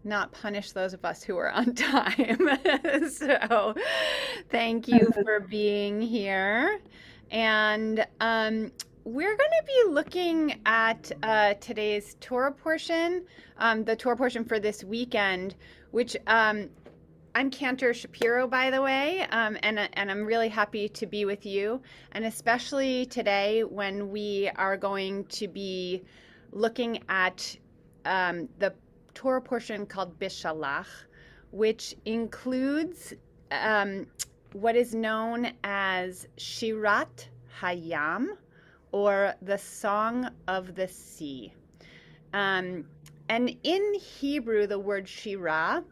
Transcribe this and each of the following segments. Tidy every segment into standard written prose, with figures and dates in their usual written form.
not punish those of us who are on time. So thank you for being here. And we're going to be looking at today's Torah portion, the Torah portion for this weekend, which I'm Cantor Shapiro, by the way, and I'm really happy to be with you, and especially today when we are going to be looking at the Torah portion called Bishalach, which includes what is known as Shirat Hayam, or the Song of the Sea. And in Hebrew, the word Shirah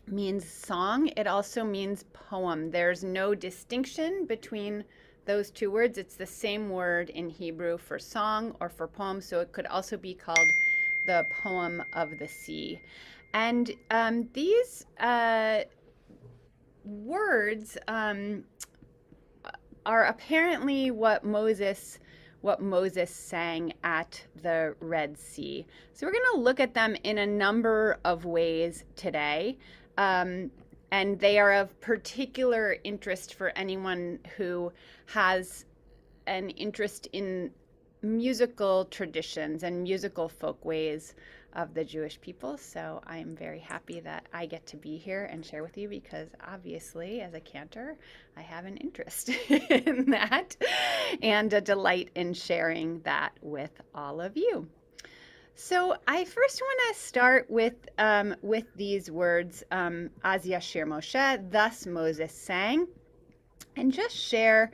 means song. It also means poem. There's no distinction between those two words. It's the same word in Hebrew for song or for poem, so it could also be called the poem of the sea. And these words are apparently what Moses sang at the Red Sea. So we're going to look at them in a number of ways today. And they are of particular interest for anyone who has an interest in musical traditions and musical folkways of the Jewish people. So I'm very happy that I get to be here and share with you, because obviously, as a cantor, I have an interest in that and a delight in sharing that with all of you. So I first want to start with these words, Az Yashir Moshe, thus Moses sang, and just share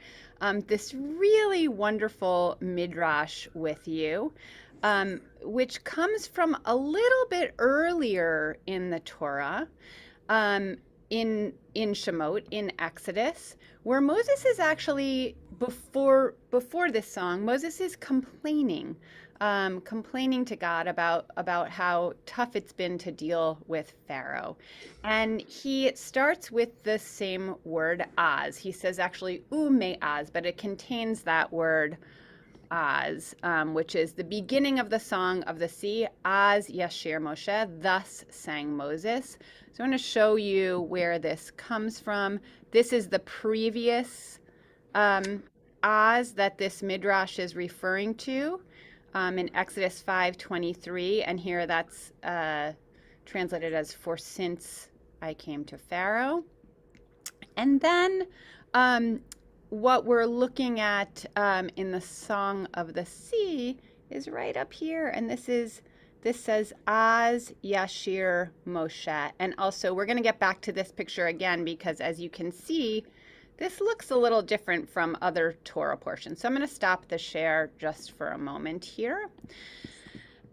this really wonderful midrash with you, which comes from a little bit earlier in the Torah, in Shemot, in Exodus, where Moses is actually before this song. Moses is complaining to God about how tough it's been to deal with Pharaoh. And he starts with the same word, az. He says actually ume az, but it contains that word az, which is the beginning of the Song of the Sea. Az Yashir Moshe, thus sang Moses. So I want to show you where this comes from. This is the previous az that this midrash is referring to. In Exodus 5:23, and here that's translated as "for since I came to Pharaoh." And then what we're looking at in the Song of the Sea is right up here, and this says Az Yashir Moshe. And also we're going to get back to this picture again, because as you can see, this looks a little different from other Torah portions. So I'm going to stop the share just for a moment here.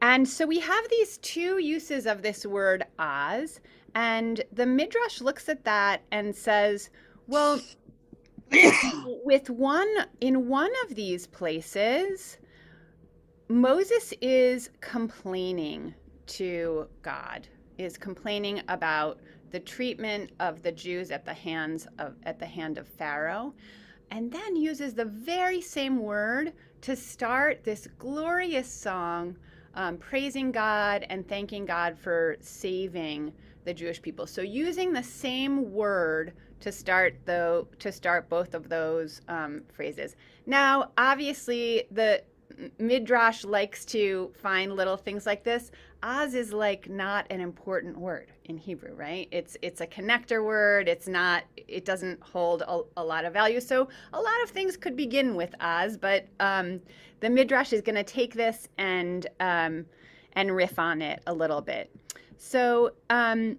And so we have these two uses of this word az, and the Midrash looks at that and says, well, in one of these places, Moses is complaining to God, is complaining about the treatment of the Jews at the hand of Pharaoh, and then uses the very same word to start this glorious song, praising God and thanking God for saving the Jewish people. So using the same word to start both of those phrases. Now, obviously, the Midrash likes to find little things like this. Az is like not an important word in Hebrew, right? It's a connector word. It doesn't hold a lot of value. So a lot of things could begin with az, but the Midrash is going to take this and riff on it a little bit. So the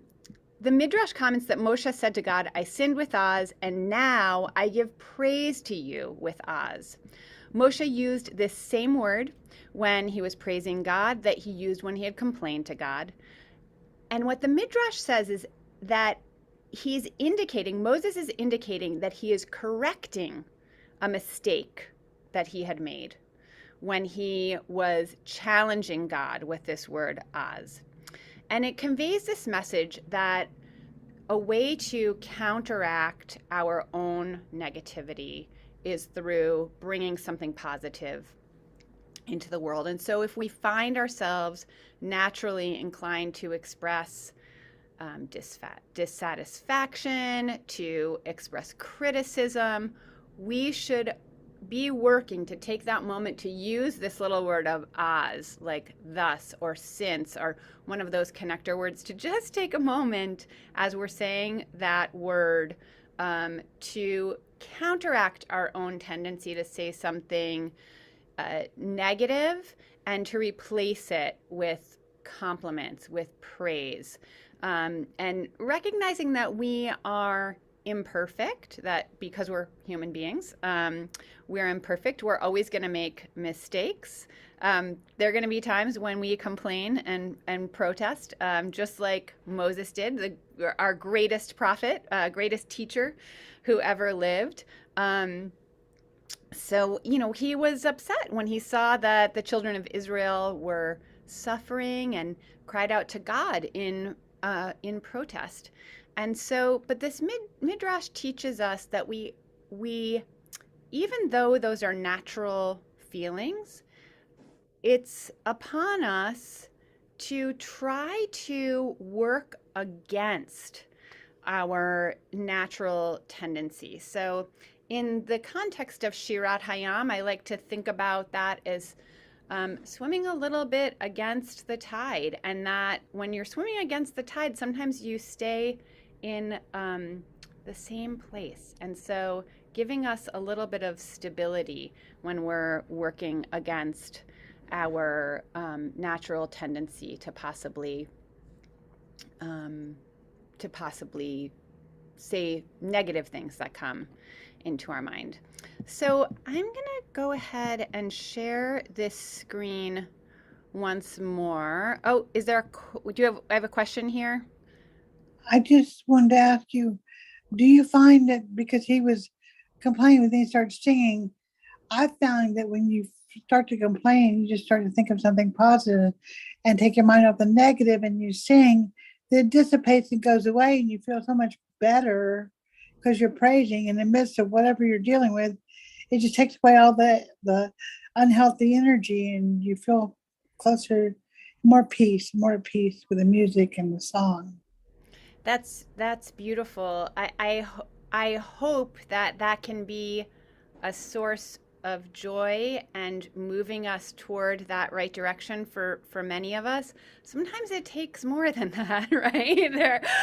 Midrash comments that Moshe said to God, "I sinned with az, and now I give praise to you with az." Moshe used this same word when he was praising God that he used when he had complained to God. And what the Midrash says is that Moses is indicating that he is correcting a mistake that he had made when he was challenging God with this word az. And it conveys this message that a way to counteract our own negativity is through bringing something positive into the world. And so if we find ourselves naturally inclined to express dissatisfaction, to express criticism, we should be working to take that moment to use this little word of as, like thus or since, or one of those connector words, to just take a moment as we're saying that word to counteract our own tendency to say something negative and to replace it with compliments, with praise. And recognizing that we are imperfect, that because we're human beings, we're imperfect. We're always going to make mistakes. There are going to be times when we complain and protest, just like Moses did, our greatest prophet, greatest teacher who ever lived. So, he was upset when he saw that the children of Israel were suffering and cried out to God in protest. And so, but this midrash teaches us that we even though those are natural feelings, it's upon us to try to work against our natural tendency. So, in the context of Shirat Hayam, I like to think about that as swimming a little bit against the tide, and that when you're swimming against the tide, sometimes you stay in the same place. And so, giving us a little bit of stability when we're working against our natural tendency to possibly say negative things that come into our mind. So I'm going to go ahead and share this screen once more. Oh, I have a question here? I just wanted to ask you, do you find that because he was complaining when he started singing, I found that when you start to complain, you just start to think of something positive and take your mind off the negative and you sing, it dissipates and goes away and you feel so much better because you're praising in the midst of whatever you're dealing with. It just takes away all the unhealthy energy and you feel closer, more at peace with the music and the song. That's beautiful. I hope that that can be a source of joy and moving us toward that right direction for many of us. Sometimes it takes more than that, right?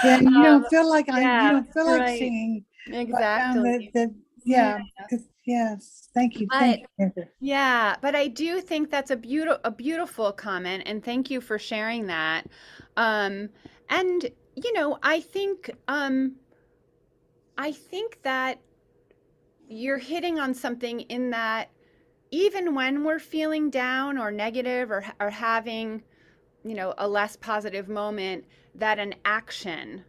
Yeah, you Um, don't feel like you yeah, don't feel like right. singing, but I found Exactly. that Yeah. yeah, yes, thank But you, Cantor. yeah, but I do think that's a beautiful comment, and thank you for sharing that. Um, and I think that you're hitting on something in that even when we're feeling down or negative or having, a less positive moment, that an action,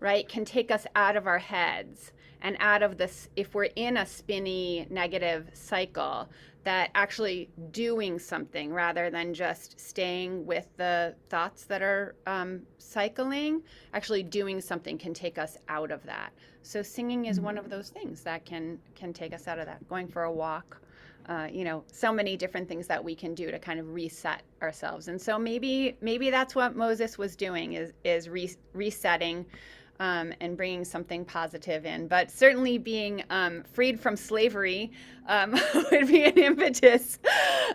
right, can take us out of our heads and out of this, if we're in a spinny negative cycle, that actually doing something rather than just staying with the thoughts that are cycling, actually doing something can take us out of that. So singing is one of those things that can take us out of that. Going for a walk, so many different things that we can do to kind of reset ourselves. And so maybe that's what Moses was doing is resetting and bringing something positive in. But certainly being freed from slavery would be an impetus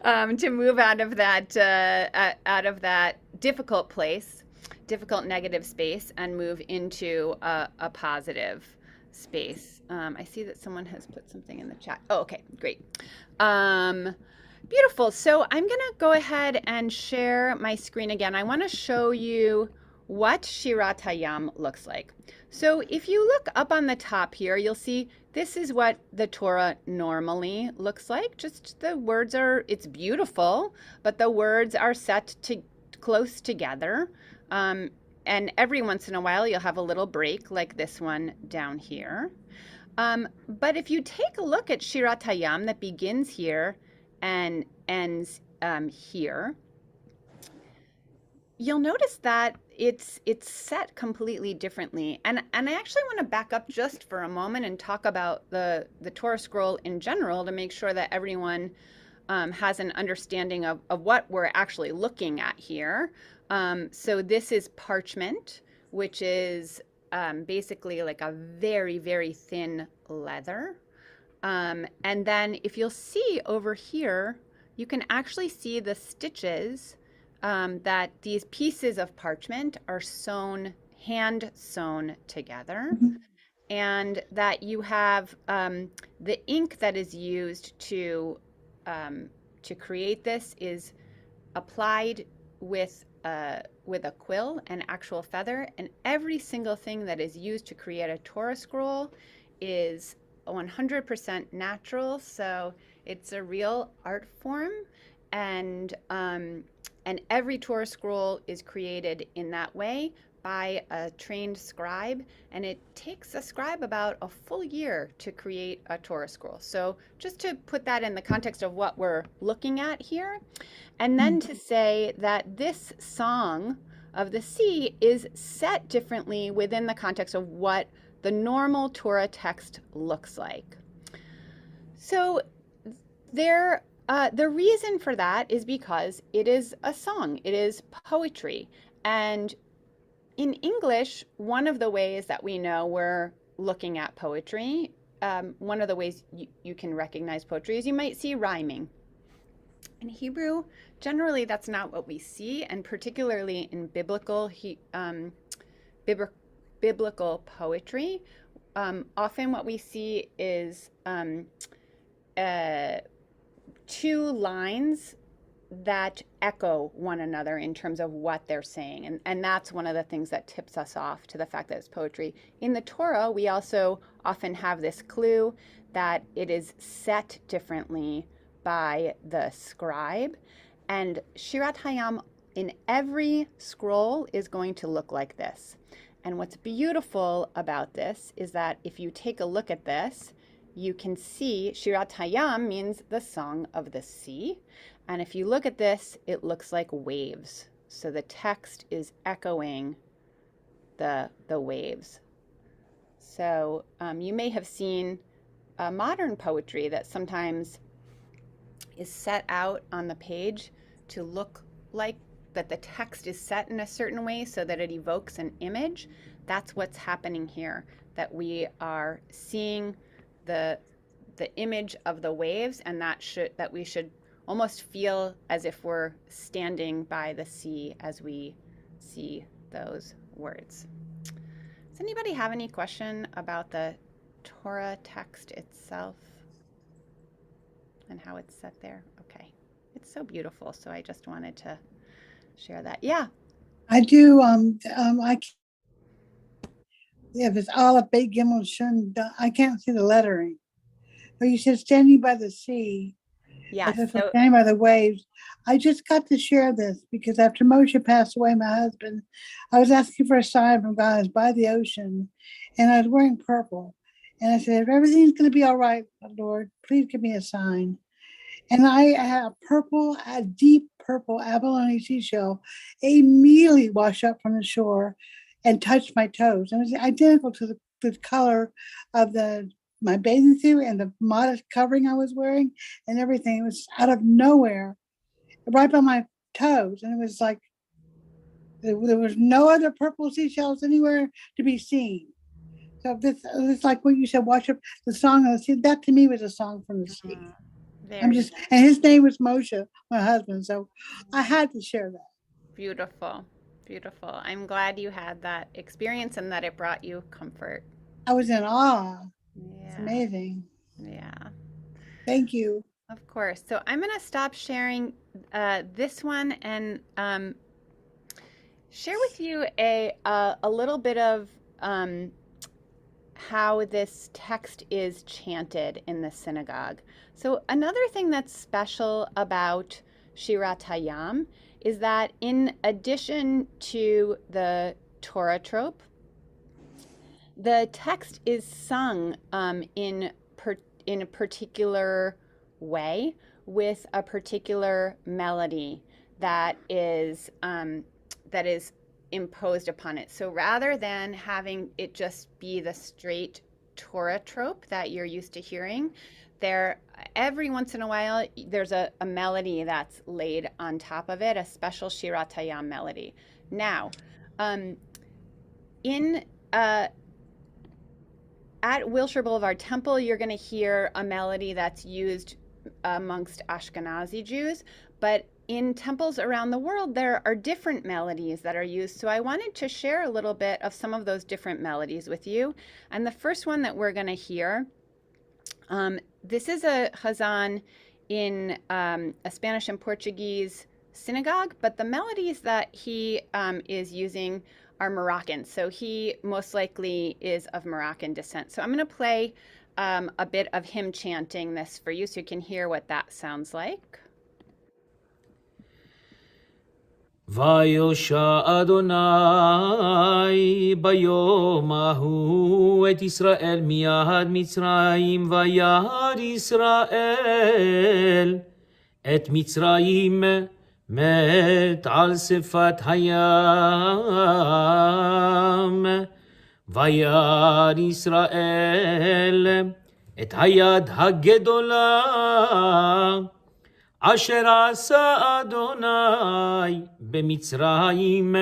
to move out of that difficult place, difficult negative space, and move into a positive space. I see that someone has put something in the chat. Oh, okay, great. Um, Beautiful. So I'm going to go ahead and share my screen again. I want to show you what Shirat Hayam looks like. So if you look up on the top here, you'll see this is what the Torah normally looks like. Just the words it's beautiful, but the words are set to close together. And every once in a while, you'll have a little break like this one down here. But if you take a look at Shirat Hayam that begins here and ends here, you'll notice that it's set completely differently. And I actually want to back up just for a moment and talk about the Torah scroll in general to make sure that everyone has an understanding of what we're actually looking at here. So this is parchment, which is basically like a very, very thin leather. And then if you'll see over here, you can actually see the stitches that these pieces of parchment are sewn, hand sewn together, Mhm. and that you have the ink that is used to create this is applied with a quill and actual feather, and every single thing that is used to create a Torah scroll is 100% natural. So it's a real art form, and every Torah scroll is created in that way by a trained scribe, and it takes a scribe about a full year to create a Torah scroll. So just to put that in the context of what we're looking at here, and then to say that this song of the sea is set differently within the context of what the normal Torah text looks like. So the reason for that is because it is a song, it is poetry. And in English, one of the ways that we know we're looking at poetry, one of the ways you can recognize poetry is you might see rhyming. In Hebrew, generally that's not what we see, and particularly in biblical poetry, often what we see is uh, two lines that echo one another in terms of what they're saying. And that's one of the things that tips us off to the fact that it's poetry. In the Torah, we also often have this clue that it is set differently by the scribe. And Shirat Hayam in every scroll is going to look like this. And what's beautiful about this is that if you take a look at this, you can see Shirat Hayam means the song of the sea. And if you look at this, it looks like waves. So the text is echoing the waves. So you may have seen modern poetry that sometimes is set out on the page to look like that the text is set in a certain way so that it evokes an image. That's what's happening here, that we are seeing the image of the waves, and that we should almost feel as if we're standing by the sea as we see those words. Does anybody have any question about the Torah text itself and how it's set there? Okay. It's so beautiful, so I just wanted to share that. Yeah. I do. If it's Aleph, Bet, Gimel, Shun, I can't see the lettering. But you said standing by the sea, Yeah. as if we're So standing by the waves. I just got to share this because after Moshe passed away, my husband, I was asking for a sign from God. I was by the ocean, and I was wearing purple. And I said, if everything's going to be all right, Lord, please give me a sign. And I had a deep purple abalone seashell immediately washed up from the shore and touched my toes. It was identical to the color of my bathing suit and the modest covering I was wearing and everything. It was out of nowhere, right by my toes. And it was like there was no other purple seashells anywhere to be seen. So this like what you said, watch up the song of the sea. That to me was a song from the sea. very And his name was Moshe, my husband. So I had to share that. beautiful. Beautiful. I'm glad you had that experience and that it brought you comfort. I was in awe. It's Yeah. amazing. Yeah. Thank you. Of course. So I'm going to stop sharing this one and share with you a little bit of how this text is chanted in the synagogue. So another thing that's special about Shirat Hayam is that in addition to the Torah trope, the text is sung in a particular way with a particular melody that is imposed upon it. So rather than having it just be the straight Torah trope that you're used to hearing, there every once in a while, there's a melody that's laid on top of it, a special Shirat Hayam melody. Now, um, in at Wilshire Boulevard Temple, you're going to hear a melody that's used amongst Ashkenazi Jews, but in temples around the world, there are different melodies that are used. So I wanted to share a little bit of some of those different melodies with you. And the first one that we're going to hear, this is a chazan in a Spanish and Portuguese synagogue, but the melodies that he is using are Moroccan. So he most likely is of Moroccan descent. So I'm going to play a bit of him chanting this for you so you can hear what that sounds like. ויושע אדוני ביום ההוא את ישראל מיד מצרים וירא ישראל את מצרים מת על שפת הים וירא ישראל את היד הגדולה אשר עשה אדוני במצרים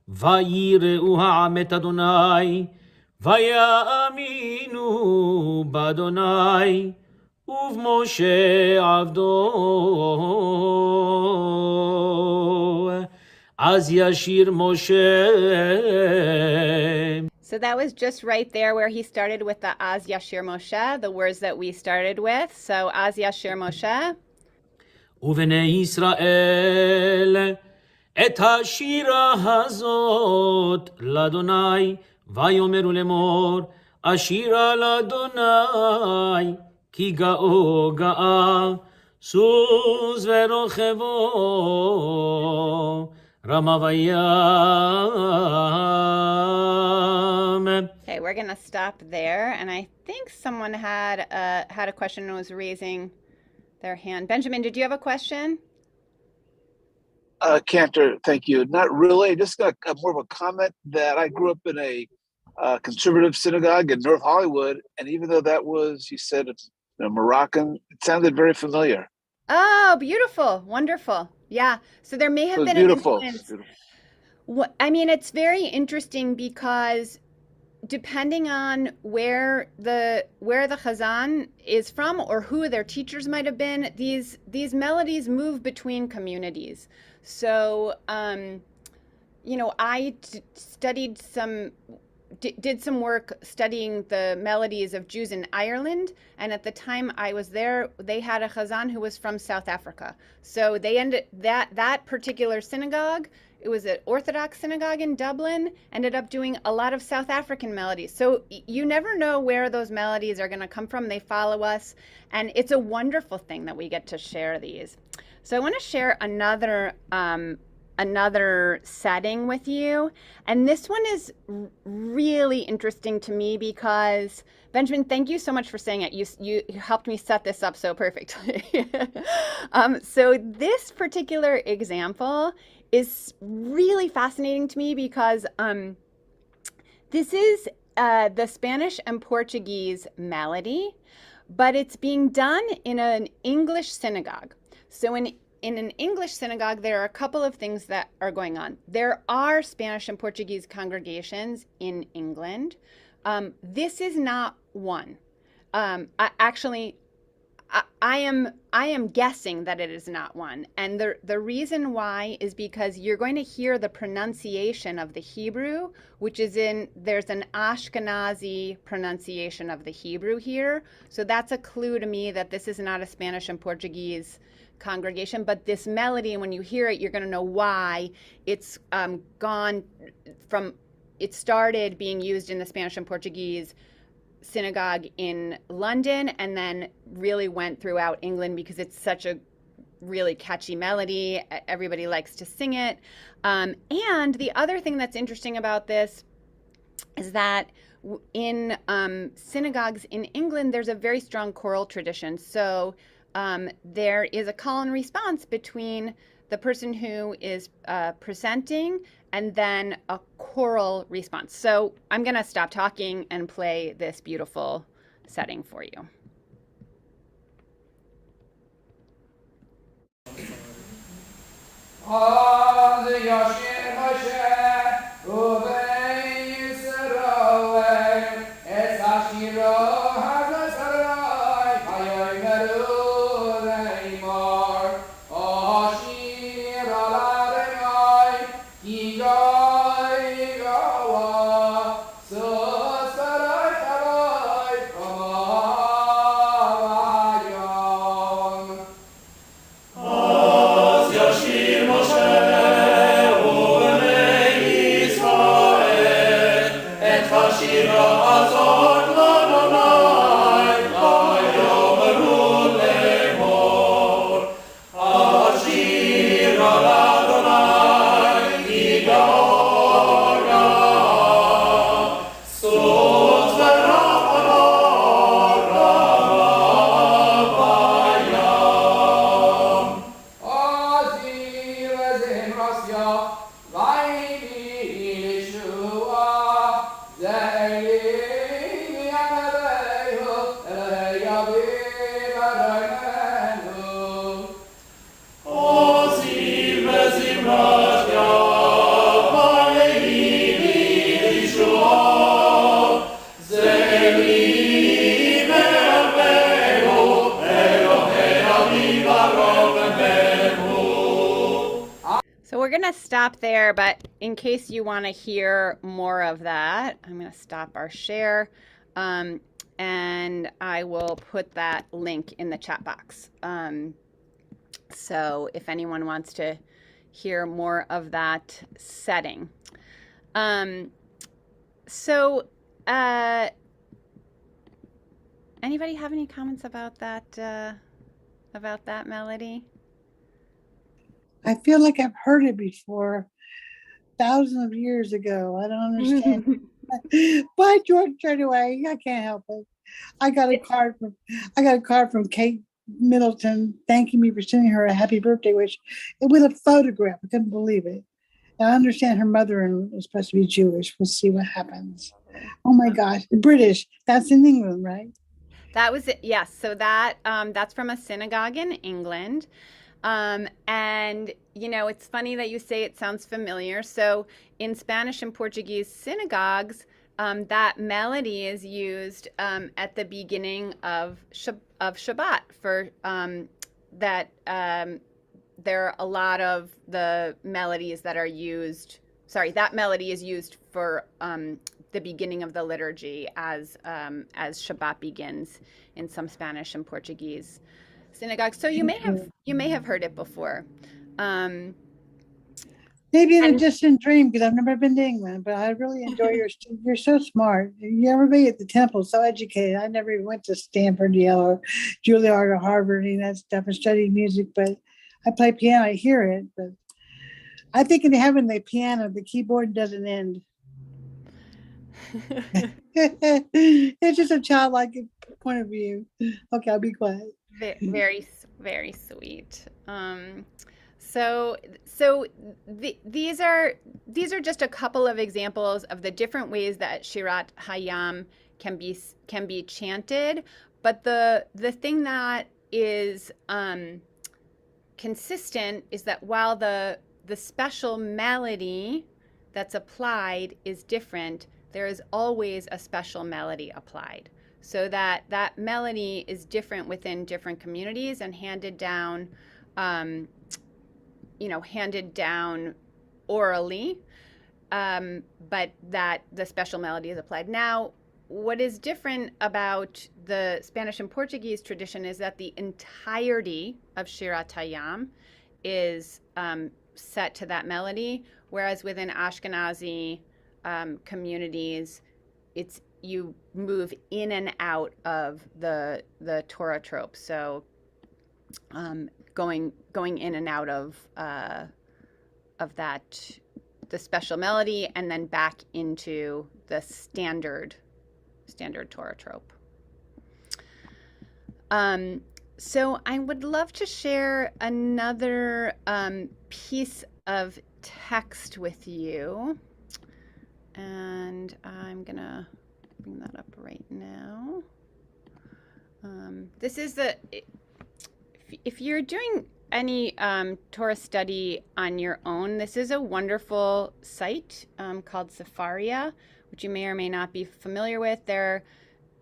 ויראו העם את אדוני ויאמינו באדוני ובמשה עבדו אז ישיר משה. So that was just right there where he started with the Az Yashir Moshe, the words that we started with. So Az Yashir Moshe. ובני ישראל את השירה הזאת לאדוני ויאמרו לאמור השירה לאדוני כי גאו גאה סוס ורוכבו רמה וים. Okay, we're going to stop there. And I think someone had a question and was raising their hand. Benjamin, did you have a question? Cantor, thank you. Not really. I just got more of a comment that I grew up in a conservative synagogue in North Hollywood, and even though that was, you said it's Moroccan, it sounded very familiar. Oh, beautiful. Wonderful. Yeah. So there may have been beautiful. an influence. I mean, it's very interesting because depending on where the chazan is from or who their teachers might have been, these melodies move between communities. So, I did some work studying the melodies of Jews in Ireland, and at the time I was there, they had a chazan who was from South Africa. So they ended that particular synagogue. It was an Orthodox synagogue in Dublin, ended up doing a lot of South African melodies. So you never know where those melodies are going to come from. They follow us, and it's a wonderful thing that we get to share these. So I want to share another setting with you, and this one is really interesting to me because, Benjamin, thank you so much for saying it. You helped me set this up so perfectly. So this particular example is really fascinating to me because this is the Spanish and Portuguese melody, but it's being done in an English synagogue. So in an English synagogue, there are a couple of things that are going on. There are Spanish and Portuguese congregations in England. This is not one. I am guessing that it is not one. And the reason why is because you're going to hear the pronunciation of the Hebrew, which is there's an Ashkenazi pronunciation of the Hebrew here. So that's a clue to me that this is not a Spanish and Portuguese congregation, but this melody, and when you hear it, you're going to know why it's it started being used in the Spanish and Portuguese synagogue in London and then really went throughout England because it's such a really catchy melody. Everybody likes to sing it. And the other thing that's interesting about this is that in synagogues in England, there's a very strong choral tradition. So there is a call and response between the person who is presenting and then a choral response. So I'm going to stop talking and play this beautiful setting for you. אז ישיר משה ובני ישראל את השירו הזכרי ויאמרו לאמור השיר על אדוני כי גוי גבוה סוס שרי חרי היום. אז ישיר משה ובני ישראל את השירה הזאת לאדוני ויאמרו לאמור השיר על אדוני כי גאור גאה סוס ורב בים. Azir Zemrasya, Vaini Yeshua, Zeili Yanabehu, Eleyabim Adonenu. Ozir וזמרת יבואי לישועה, זמרי ואלוהינו, אלוהי אביב ארוך ממנו. So we're going to stop there, but in case you want to hear more of that, I'm going to stop our share, and I will put that link in the chat box. So if anyone wants to hear more of that setting. So anybody have any comments about that melody? I feel like I've heard it before, thousands of years ago. I don't understand. Why George turned away? I can't help it. I got a card from Kate Middleton thanking me for sending her a happy birthday wish with a photograph. I couldn't believe it. I understand her mother is supposed to be Jewish. We'll see what happens. Oh my gosh, British. That's in England, right? That was it. Yes. So that's from a synagogue in England. And you know, it's funny that you say it sounds familiar. So in Spanish and Portuguese synagogues, that melody is used at the beginning of Shabbat for that. There are a lot of the melodies that are used. Sorry, that melody is used for the beginning of the liturgy as Shabbat begins in some Spanish and Portuguese synagogues. So you may have heard it before. Maybe in a And- distant dream because I've never been to England, but I really enjoy you're so smart. You ever be at the temple, so educated. I never even went to Stanford, Yale, or Juilliard or Harvard, and that stuff, and studied music, but I play piano, I hear it, but I think in heaven, the piano, the keyboard doesn't end. It's just a childlike point of view. Okay, I'll be quiet. Very, very sweet. These are just a couple of examples of the different ways that Shirat Hayam can be chanted. But the thing that is consistent is that while the special melody that's applied is different, there is always a special melody applied. So that melody is different within different communities and handed down orally, but that the special melody is applied. Now, what is different about the Spanish and Portuguese tradition is that the entirety of Shirat Hayam is set to that melody, whereas within Ashkenazi communities, you move in and out of the Torah trope. So going in and out of that, the special melody, and then back into the standard Torah trope. So I would love to share another piece of text with you, and I'm gonna bring that up right now. This is if you're doing any Torah study on your own, this is a wonderful site called Sefaria, which you may or may not be familiar with. There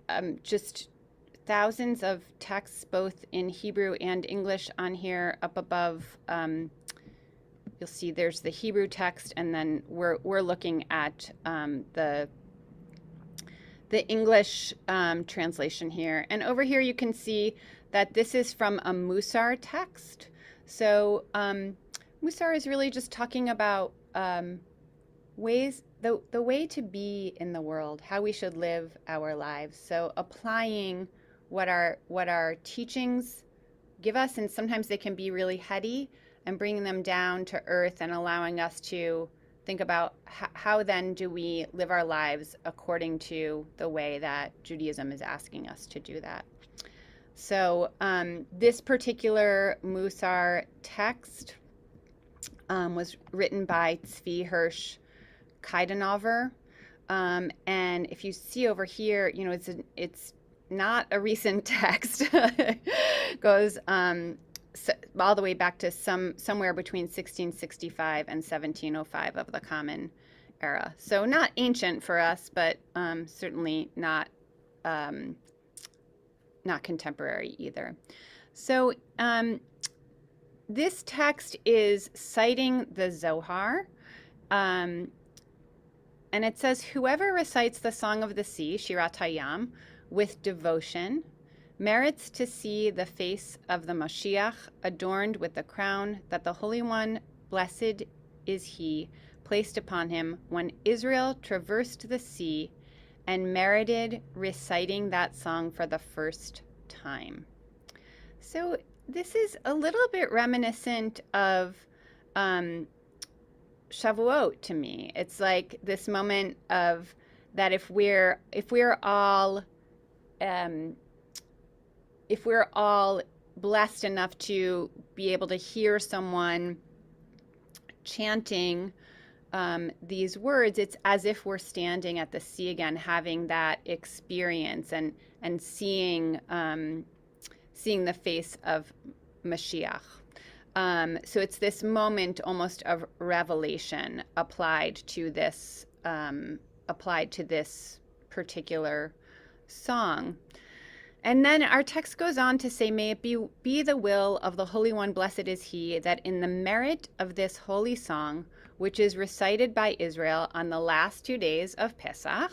are just thousands of texts, both in Hebrew and English, on here. Up above, you'll see there's the Hebrew text, and then we're looking at the English translation here. And over here you can see that this is from a Musar text. So Musar is really just talking about ways, the way to be in the world, how we should live our lives. So applying what our teachings give us, and sometimes they can be really heady, and bringing them down to earth and allowing us to think about how then do we live our lives according to the way that Judaism is asking us to do that. So this particular Musar text was written by Tzvi Hirsch Kaidanover. And if you see over here, you know, it's not a recent text. Goes all the way back to somewhere between 1665 and 1705 of the Common Era. So not ancient for us, but certainly not contemporary either. So this text is citing the Zohar, and it says, whoever recites the Song of the Sea, Shirat Hayam, with devotion, merits to see the face of the Mashiach adorned with the crown that the Holy One, blessed is he, placed upon him when Israel traversed the sea and merited reciting that song for the first time. So this is a little bit reminiscent of Shavuot to me. It's like this moment of that if we're all blessed enough to be able to hear someone chanting these words, it's as if we're standing at the sea again, having that experience and seeing the face of Mashiach. So it's this moment almost of revelation applied to this particular song. And then our text goes on to say, may it be the will of the Holy One, blessed is he, that in the merit of this holy song, which is recited by Israel on the last 2 days of Pesach,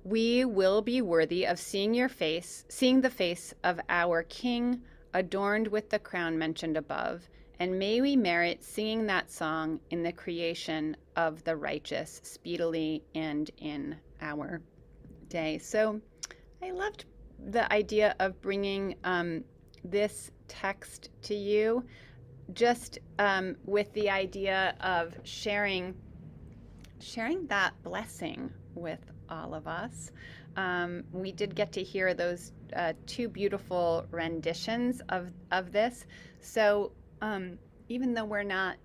we will be worthy of seeing the face of our King, adorned with the crown mentioned above, and may we merit singing that song in the creation of the righteous speedily and in our day. So I loved the idea of bringing this text to you, just with the idea of sharing that blessing with all of us. We did get to hear those two beautiful renditions of this. So even though we're not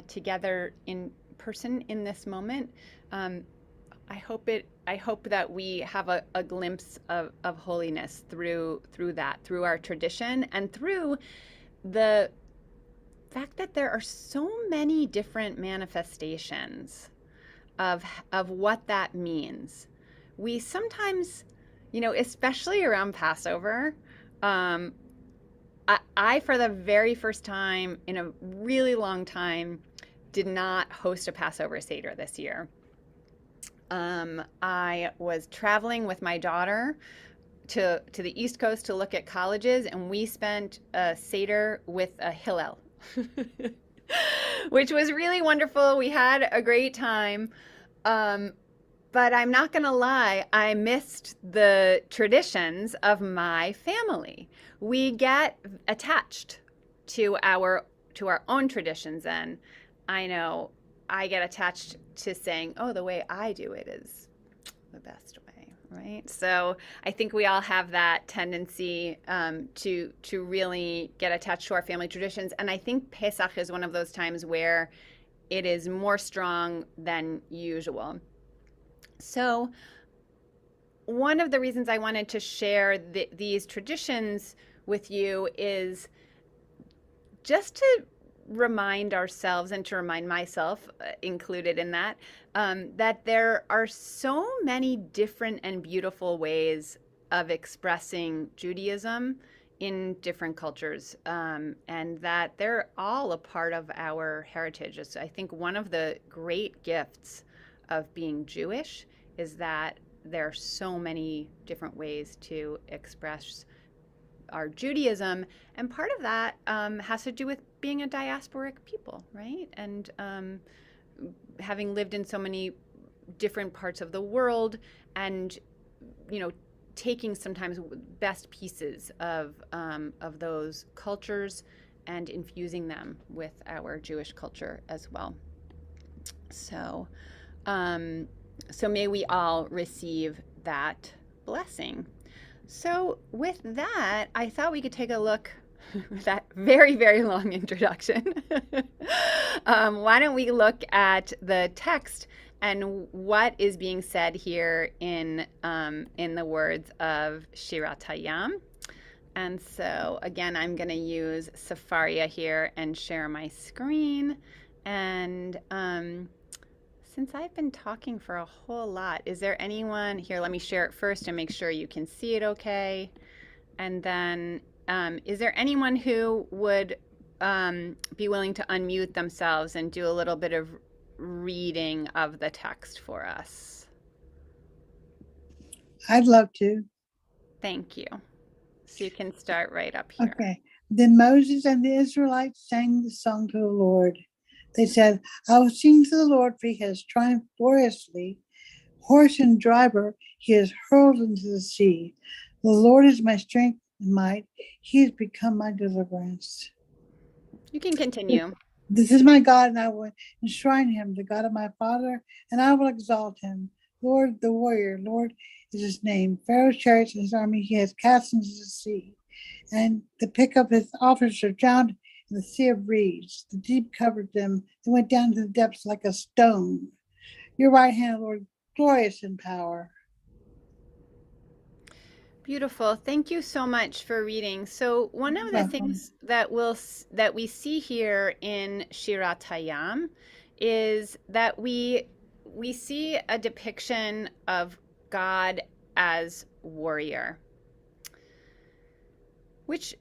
together in person in this moment, I hope that we have a glimpse of holiness through that, through our tradition, and through the fact that there are so many different manifestations of what that means. We sometimes, especially around Passover, I for the very first time in a really long time did not host a Passover Seder this year. I was traveling with my daughter to the East Coast to look at colleges, and we spent a Seder with a Hillel, which was really wonderful. We had a great time. But I'm not going to lie, I missed the traditions of my family. We get attached to our own traditions, and I know I get attached to saying, oh, the way I do it is the best way, right? So I think we all have that tendency to really get attached to our family traditions. And I think Pesach is one of those times where it is more strong than usual. So one of the reasons I wanted to share these traditions with you is just to remind ourselves and to remind myself, included in that, that there are so many different and beautiful ways of expressing Judaism in different cultures, and that they're all a part of our heritage. So I think one of the great gifts of being Jewish is that there are so many different ways to express our Judaism, and part of that has to do with being a diasporic people, right? And having lived in so many different parts of the world, and taking sometimes best pieces of those cultures and infusing them with our Jewish culture as well. So, so may we all receive that blessing. So with that, I thought we could take a look with that very, very long introduction. Why don't we look at the text and what is being said here in the words of Shirat Hayam. And so again, I'm going to use Safaria here and share my screen. And since I've been talking for a whole lot, is there anyone here? Let me share it first and make sure you can see it okay. And then is there anyone who would be willing to unmute themselves and do a little bit of reading of the text for us? I'd love to. Thank you. So you can start right up here. Okay. Then Moses and the Israelites sang the song to the Lord. They said, I will sing to the Lord, for he has triumphed gloriously. Horse and driver he has hurled into the sea. The Lord is my strength and might. He has become my deliverance. You can continue. This is my God, and I will enshrine him, the God of my father, and I will exalt him. Lord, the warrior, Lord is his name. Pharaoh's chariots and his army he has cast into the sea. And the pick of his officers are drowned in the sea of reeds. The deep covered them. They went down to the depths like a stone. Your right hand, Lord, glorious in power. Beautiful. Thank you so much for reading. So one of the things that we see here in Shirat Hayam is that we see a depiction of God as warrior, which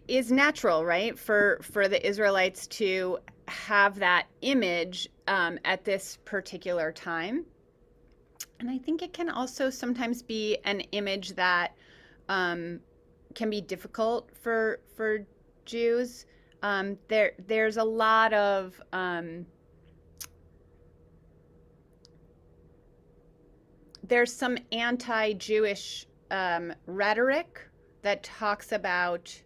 is natural, right? For the Israelites to have that image at this particular time. And I think it can also sometimes be an image that can be difficult for Jews. There's a lot of there's some anti-Jewish rhetoric that talks about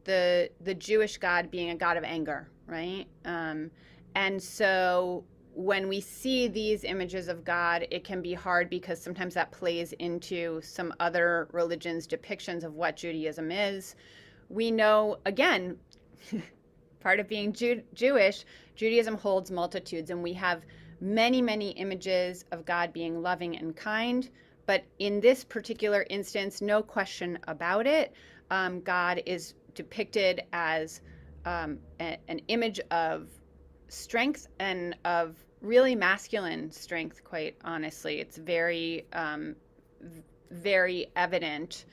the Jewish God being a God of anger, right? And so when we see these images of God, it can be hard because sometimes that plays into some other religions' depictions of what Judaism is. We know, again, part of being Jewish, Judaism holds multitudes, and we have many, many images of God being loving and kind. But in this particular instance, no question about it, God is depicted as an image of strength and of really masculine strength, quite honestly. It's very, very evident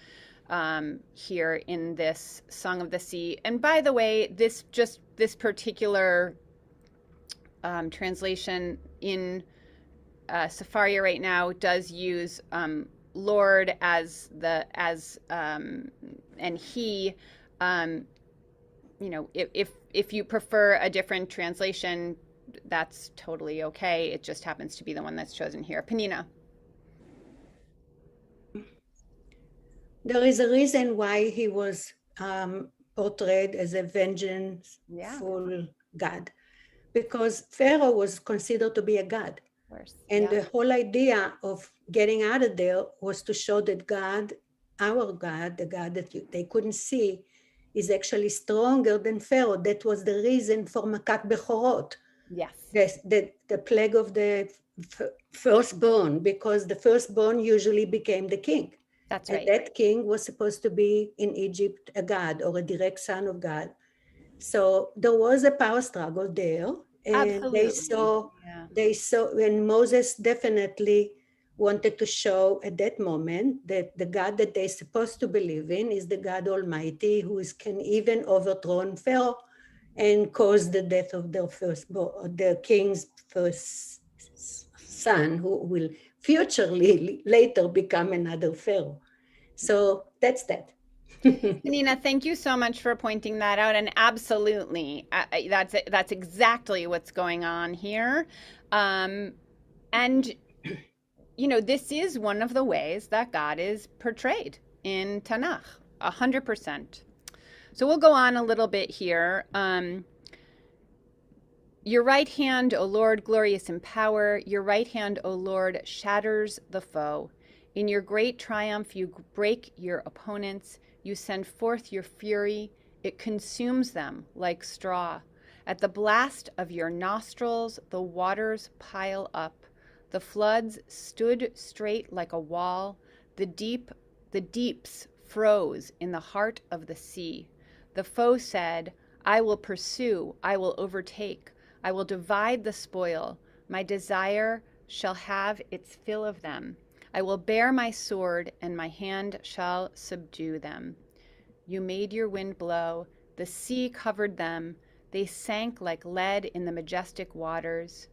here in this Song of the Sea. And by the way, this particular translation in Safaria right now does use Lord as and he. If you prefer a different translation, that's totally okay. It just happens to be the one that's chosen here. Penina. There is a reason why he was portrayed as a vengeful God, because Pharaoh was considered to be a god. Of course. And the whole idea of getting out of there was to show that God, our God, the God that they couldn't see, is actually stronger than Pharaoh. That was the reason for Makat Bechorot. Yes. The plague of the firstborn, because the firstborn usually became the king. That's And right. that king was supposed to be in Egypt a god or a direct son of God. So there was a power struggle there, and Absolutely. Yeah. they saw when Moses definitely wanted to show at that moment that the God that they're supposed to believe in is the God Almighty, who can even overthrow Pharaoh and cause the death of the king's first son, who will futurely later become another Pharaoh. So that's that. Nina, thank you so much for pointing that out. And absolutely, that's exactly what's going on here. And this is one of the ways that God is portrayed in Tanakh, 100%. So we'll go on a little bit here. Your right hand, O Lord, glorious in power. Your right hand, O Lord, shatters the foe. In your great triumph, you break your opponents. You send forth your fury. It consumes them like straw. At the blast of your nostrils, the waters pile up. The floods stood straight like a wall. The deeps froze in the heart of the sea. The foe said, I will pursue, I will overtake. I will divide the spoil. My desire shall have its fill of them. I will bear my sword, and my hand shall subdue them. You made your wind blow. The sea covered them. They sank like lead in the majestic waters.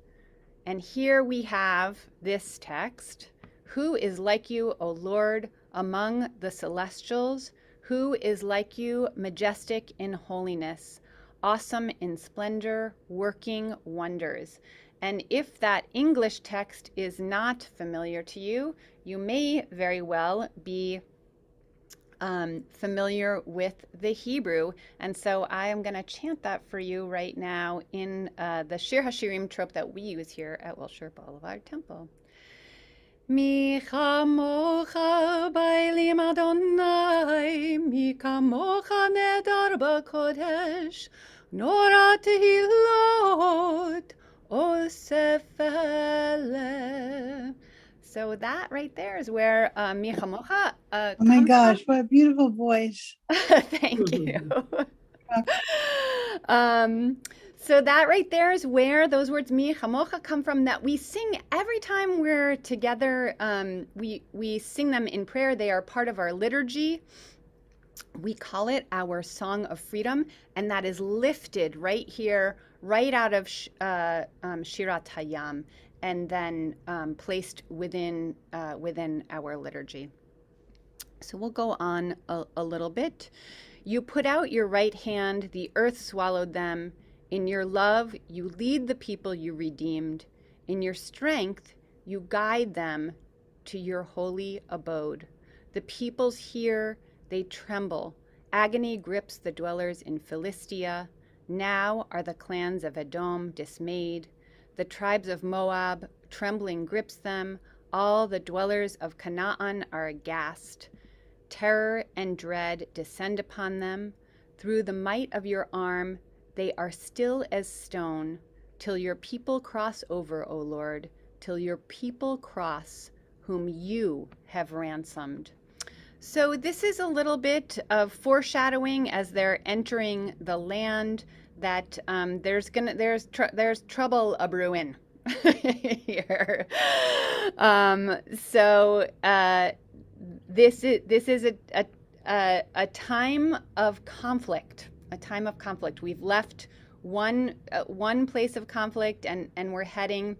And here we have this text. Who is like you, O Lord, among the celestials? Who is like you, majestic in holiness? Awesome in splendor, working wonders. And if that English text is not familiar to you, you may very well be familiar with the Hebrew. And so I am going to chant that for you right now in the Shir HaShirim trope that we use here at Wilshire Boulevard Temple. Mi chamocha bailim Adonai, mi kamocha nedar b'kodesh, nora tehilot osefele. So that right there is where mi chamocha Oh my comes gosh, from. what a beautiful voice. Thank you. So that right there is where those words mi chamocha come from, that we sing every time we're together. We sing them in prayer. They are part of our liturgy. We call it our Song of Freedom, and that is lifted right here, right out of Shirat Hayam, and then placed within our liturgy. So we'll go on a little bit. You put out your right hand, the earth swallowed them. In your love, you lead the people you redeemed. In your strength, you guide them to your holy abode. The peoples hear, they tremble. Agony grips the dwellers in Philistia. Now are the clans of Edom dismayed. The tribes of Moab, trembling grips them. All the dwellers of Canaan are aghast. Terror and dread descend upon them. Through the might of your arm, they are still as stone, till your people cross over, O Lord, till your people cross, whom you have ransomed. So this is a little bit of foreshadowing as they're entering the land that there's trouble a brewing here. This is a time of conflict. A time of conflict. We've left one place of conflict, and we're heading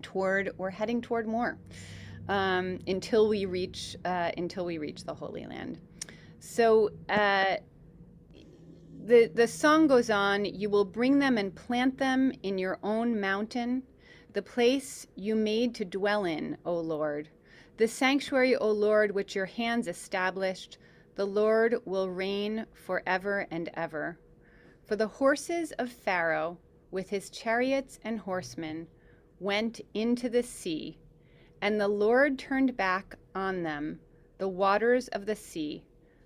toward more until we reach the Holy Land. So the song goes on. You will bring them and plant them in your own mountain, the place you made to dwell in, O Lord. The sanctuary, O Lord, which your hands established, the Lord will reign forever and ever. For the horses of Pharaoh, with his chariots and horsemen, went into the sea, and the Lord turned back on them the waters of the sea,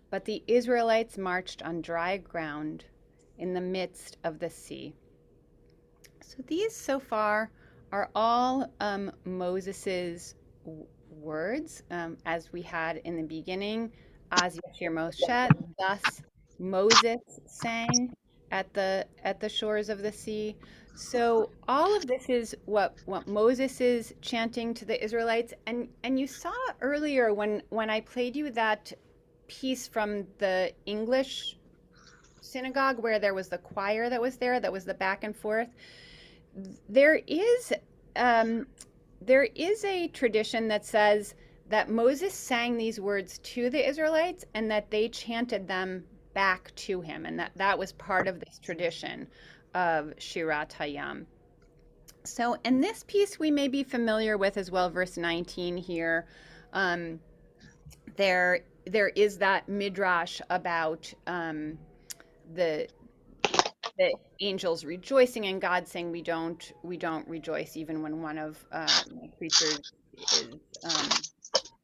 but the Israelites marched on dry ground in the midst of the sea. So these so far are all Moses's words, as we had in the beginning, Az Yashir Moshe, thus Moses sang at the shores of the sea. So all of this is what Moses is chanting to the Israelites, and you saw earlier when I played you that piece from the English synagogue where there was the choir that was the back and forth. There is um, there is a tradition that says that Moses sang these words to the Israelites and that they chanted them back to him, and that was part of this tradition of Shirat Hayam. So, in this piece we may be familiar with as well, verse 19 here. Um, there is that midrash about the the angels rejoicing and God saying we don't rejoice even when one of my creatures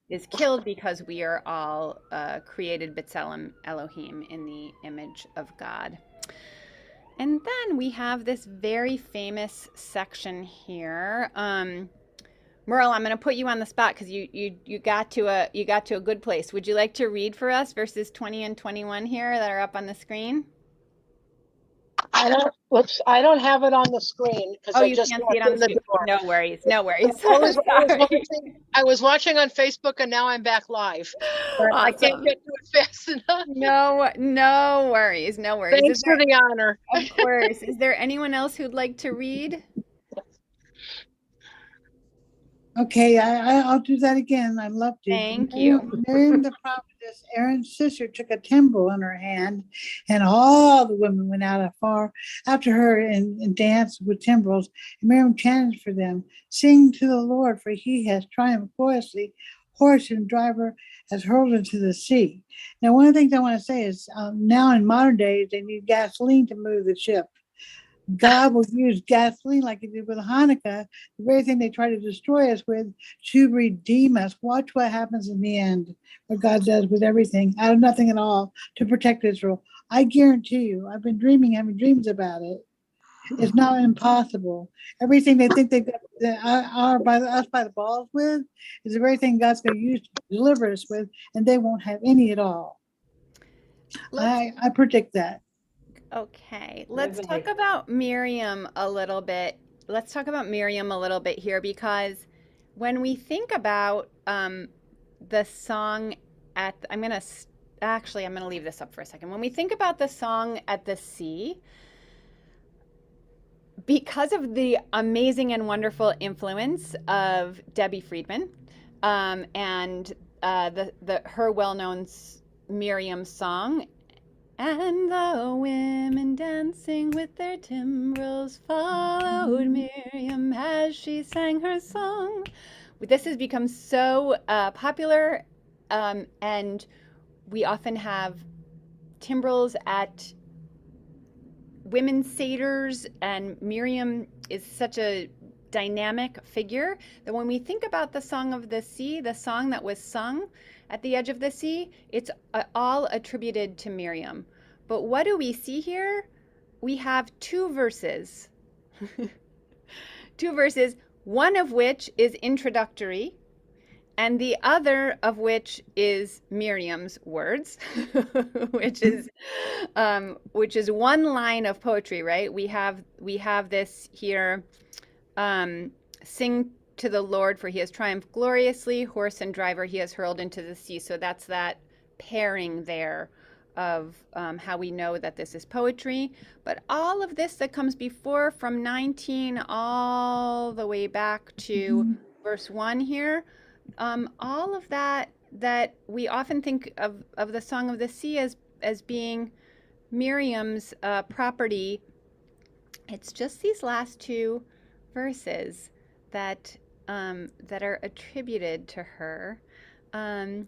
is killed, because we are all created B'Tselem Elohim, in the image of God. And then we have this very famous section here. Merle, I'm going to put you on the spot because you got to a good place. Would you like to read for us verses 20 and 21 here that are up on the screen? I don't have it on the screen because Oh, I you just can't see it walked on in the the screen. door. No worries. No worries. Sorry. I was watching on Facebook and now I'm back live. But I can't Awesome. get to it fast enough. No worries. No worries. Thanks for the honor. Of course. Is there anyone else who'd like to read? Okay, I'll do that again. I'd love to. Thank you. Miriam the prophetess, Aaron's sister, took a timbrel in her hand, and all the women went out afar after her and danced with timbrels. And Miriam chanted for them, "Sing to the Lord, for he has triumphed gloriously. Horse and driver has hurled into the sea." Now, one of the things I want to say is now in modern days, they need gasoline to move the ship. God will use gasoline like he did with Hanukkah, the very thing they try to destroy us with, to redeem us. Watch what happens in the end, what God does with everything, out of nothing at all, to protect Israel. I guarantee you, I've been having dreams about it. It's not impossible. Everything they think they are by the balls with is the very thing God's going to use to deliver us with, and they won't have any at all. I predict that. Okay, let's talk about Miriam a little bit. Let's talk about Miriam a little bit here, because when we think about the song I'm gonna leave this up for a second. When we think about the song at the sea, because of the amazing and wonderful influence of Debbie Friedman and her well-known Miriam song, and the women dancing with their timbrels followed Miriam as she sang her song. This has become so popular, and we often have timbrels at women's seders, and Miriam is such a dynamic figure that when we think about the Song of the Sea, the song that was sung at the edge of the sea, it's all attributed to Miriam. But what do we see here? We have two verses. Two verses, one of which is introductory, and the other of which is Miriam's words, which is one line of poetry, right? We have this here, sing to the Lord, for he has triumphed gloriously, horse and driver he has hurled into the sea. So that's that pairing there of how we know that this is poetry. But all of this that comes before, from 19 all the way back to verse 1 here, all of that we often think of the Song of the Sea as being Miriam's property. It's just these last two verses that are attributed to her, and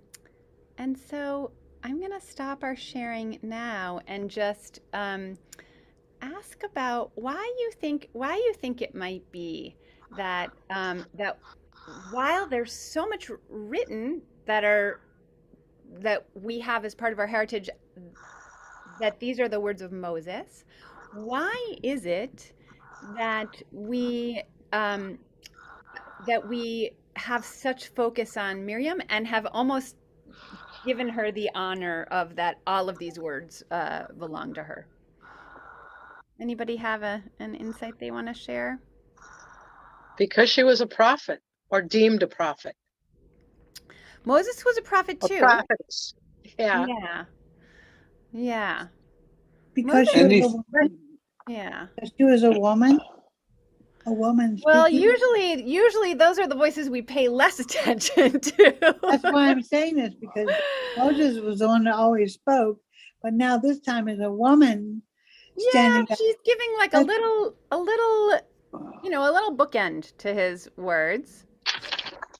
so I'm going to stop our sharing now and just ask about why you think it might be that while there's so much written that we have as part of our heritage, that these are the words of Moses, why is it that we have such focus on Miriam and have almost given her the honor of that all of these words belong to her. Anybody have an insight they want to share? Because she was a prophet or deemed a prophet. Moses was a prophet A too. prophetess. Yeah. Yeah. Yeah. Because Moses, she And was the, yeah. she was a woman Well, speaking. usually those are the voices we pay less attention to. That's why I'm saying this, because Moses was the one that always spoke, but now this time is a woman Yeah, standing up. she's giving like a little, a little bookend to his words.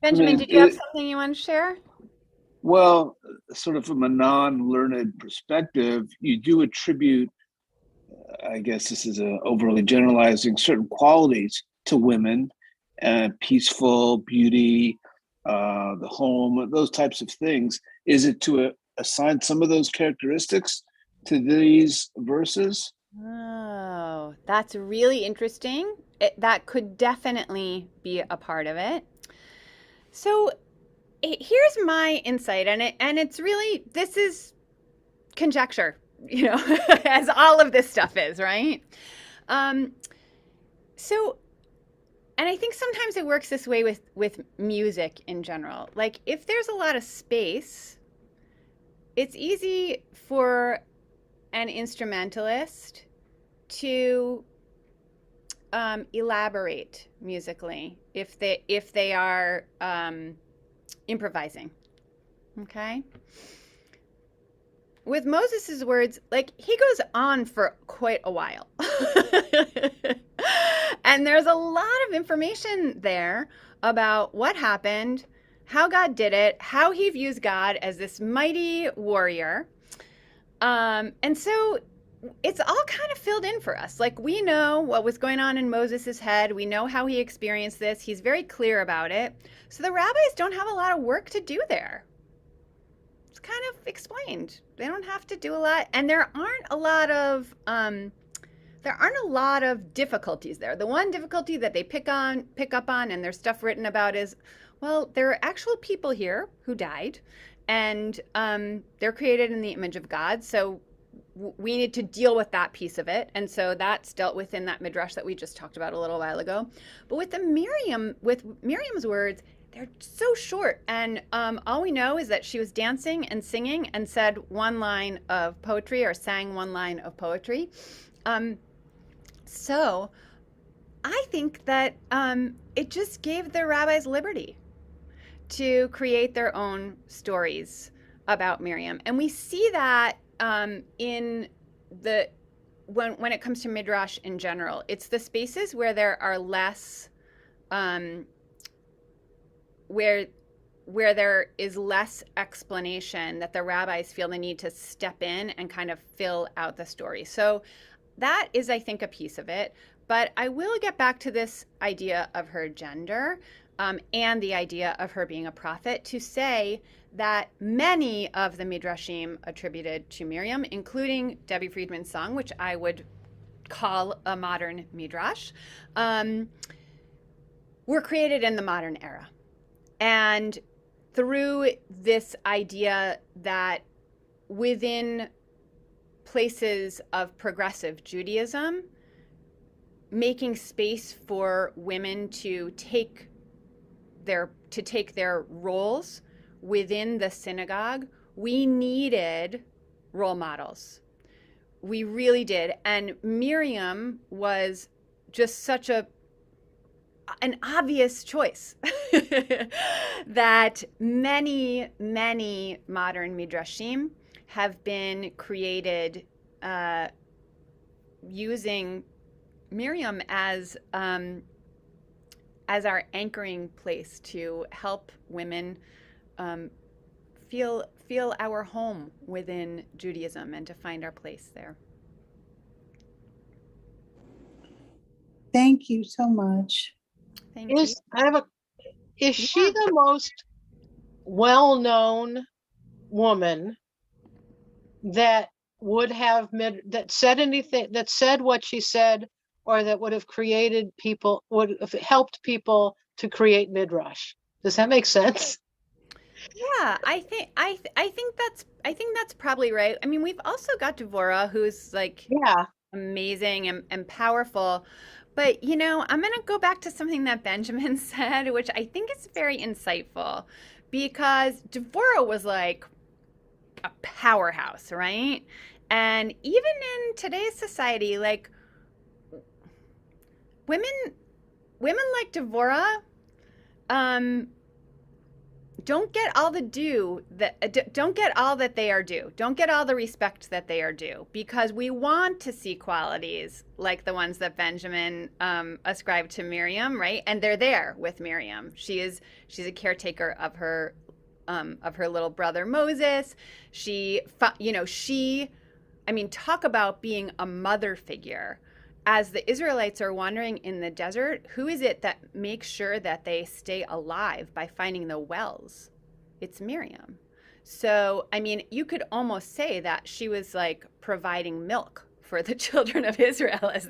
Benjamin, did you have something you want to share? well, sort of from a non-learned perspective, you do attribute, I guess this is a overly generalizing, certain qualities to women, peaceful, beauty, the home, those types of things. Is it to assign some of those characteristics to these verses? Oh, that's really interesting. That could definitely be a part of it. So here's my insight, and it's really, this is conjecture, as all of this stuff is, right? So, and I think sometimes it works this way with music in general. Like if there's a lot of space, it's easy for an instrumentalist to elaborate musically if they are improvising. Okay. With Moses's words, like he goes on for quite a while. And there's a lot of information there about what happened, how God did it, how he views God as this mighty warrior. And so it's all kind of filled in for us. Like we know what was going on in Moses's head. We know how he experienced this. He's very clear about it. So the rabbis don't have a lot of work to do there. It's kind of explained. They don't have to do a lot, and there aren't a lot of difficulties there. The one difficulty that they pick up on, and there's stuff written about is, well, there are actual people here who died, and they're created in the image of God. So we need to deal with that piece of it, and so that's dealt with in that midrash that we just talked about a little while ago. But with Miriam's words, they're so short, and all we know is that she was dancing and singing and said one line of poetry or sang one line of poetry. So I think that it just gave the rabbis liberty to create their own stories about Miriam, and we see that in when it comes to midrash in general. It's the spaces where there are less where there is less explanation that the rabbis feel the need to step in and kind of fill out the story. So that is, I think, a piece of it. But I will get back to this idea of her gender and the idea of her being a prophet to say that many of the midrashim attributed to Miriam, including Debbie Friedman's song, which I would call a modern midrash, were created in the modern era. And through this idea that within places of progressive Judaism, making space for women to take their roles within the synagogue, we needed role models. We really did. And Miriam was just such an obvious choice that many modern midrashim have been created using Miriam as our anchoring place to help women feel our home within Judaism and to find our place there. Thank you so much. Thank you. Is she the most well-known woman that would have that said what she said, or that would have helped people to create midrash? Does that make sense? Yeah, I think that's probably right. I mean, we've also got Devorah, who's like Yeah. amazing and powerful. But, I'm going to go back to something that Benjamin said, which I think is very insightful because Devorah was like a powerhouse, right? And even in today's society, like women women like Devorah um don't get all the due that don't get all that they are due. Don't get all the respect that they are due because we want to see qualities like the ones that Benjamin ascribed to Miriam, right? And they're there with Miriam. She's a caretaker of her little brother Moses. I mean, talk about being a mother figure. As the Israelites are wandering in the desert, who is it that makes sure that they stay alive by finding the wells? It's Miriam. So, I mean, you could almost say that she was like providing milk for the children of Israel as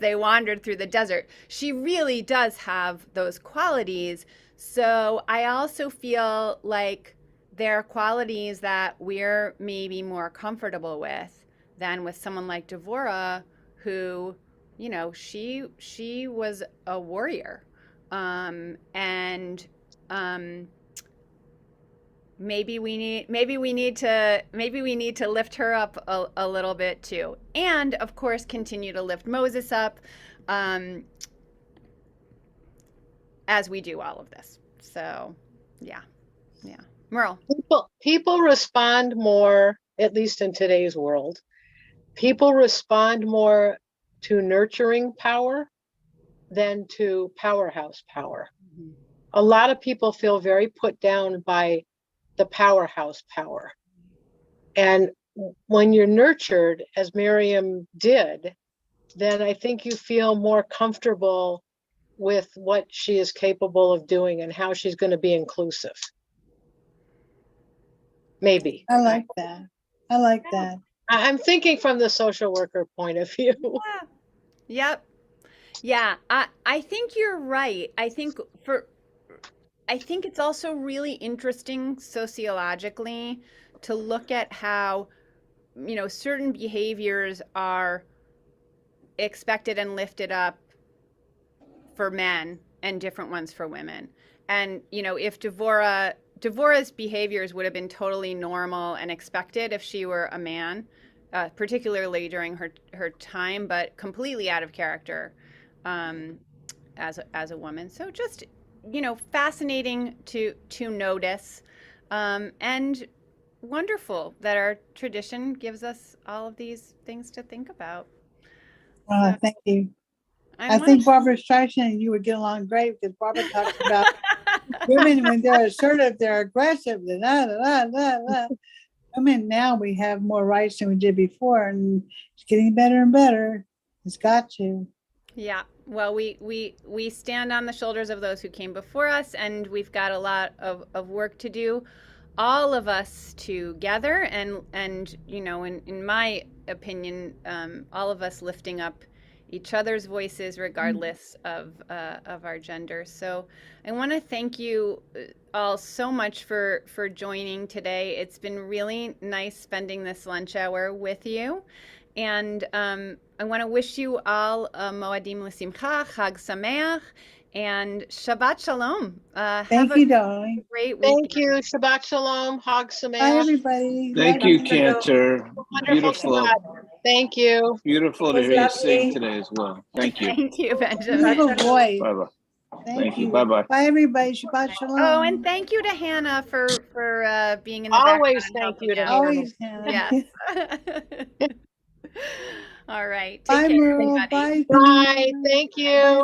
they wandered through the desert. She really does have those qualities. So, I also feel like there are qualities that we're maybe more comfortable with than with someone like Devorah, who, she was a warrior, and maybe we need to lift her up a little bit too, and of course continue to lift Moses up, as we do all of this. So, yeah. Merle. People respond more, at least in today's world. People respond more to nurturing power than to powerhouse power. Mm-hmm. A lot of people feel very put down by the powerhouse power. And when you're nurtured, as Miriam did, then I think you feel more comfortable with what she is capable of doing and how she's going to be inclusive. Maybe. I like that. I'm thinking from the social worker point of view. Yeah. Yep. Yeah, I think you're right. I think it's also really interesting sociologically to look at how, certain behaviors are expected and lifted up for men and different ones for women. And, if Devorah's behaviors would have been totally normal and expected if she were a man, particularly during her time, but completely out of character as a woman. So just, fascinating to notice, and wonderful that our tradition gives us all of these things to think about. So, thank you. I think Barbara Streisand and you would get along great because Barbara talks about women when they're assertive, they're aggressive. Women now we have more rights than we did before, and it's getting better and better. It's got to. Yeah. Well, we stand on the shoulders of those who came before us, and we've got a lot of work to do, all of us together, and in my opinion, all of us lifting up each other's voices regardless of our gender. So I want to thank you all so much for joining today. It's been really nice spending this lunch hour with you. And I want to wish you all Moadim L'Simcha, Chag Sameach, and Shabbat Shalom. Thank you, darling. Great weekend. Thank you. Shabbat Shalom. Chag Sameach. Bye, everybody. Thank you, Cantor. Beautiful. Thank you. Beautiful to hear you sing today as well. Thank you. Thank you, Benjamin. Beautiful voice. Bye-bye. Thank you. Bye-bye. Bye, everybody. Shabbat Shalom. Oh, and thank you to Hannah for being in the Always background. thank you to Always, Hannah. Yes. All right. Take Bye, care, Merle. everybody. Bye. Bye. Thank you.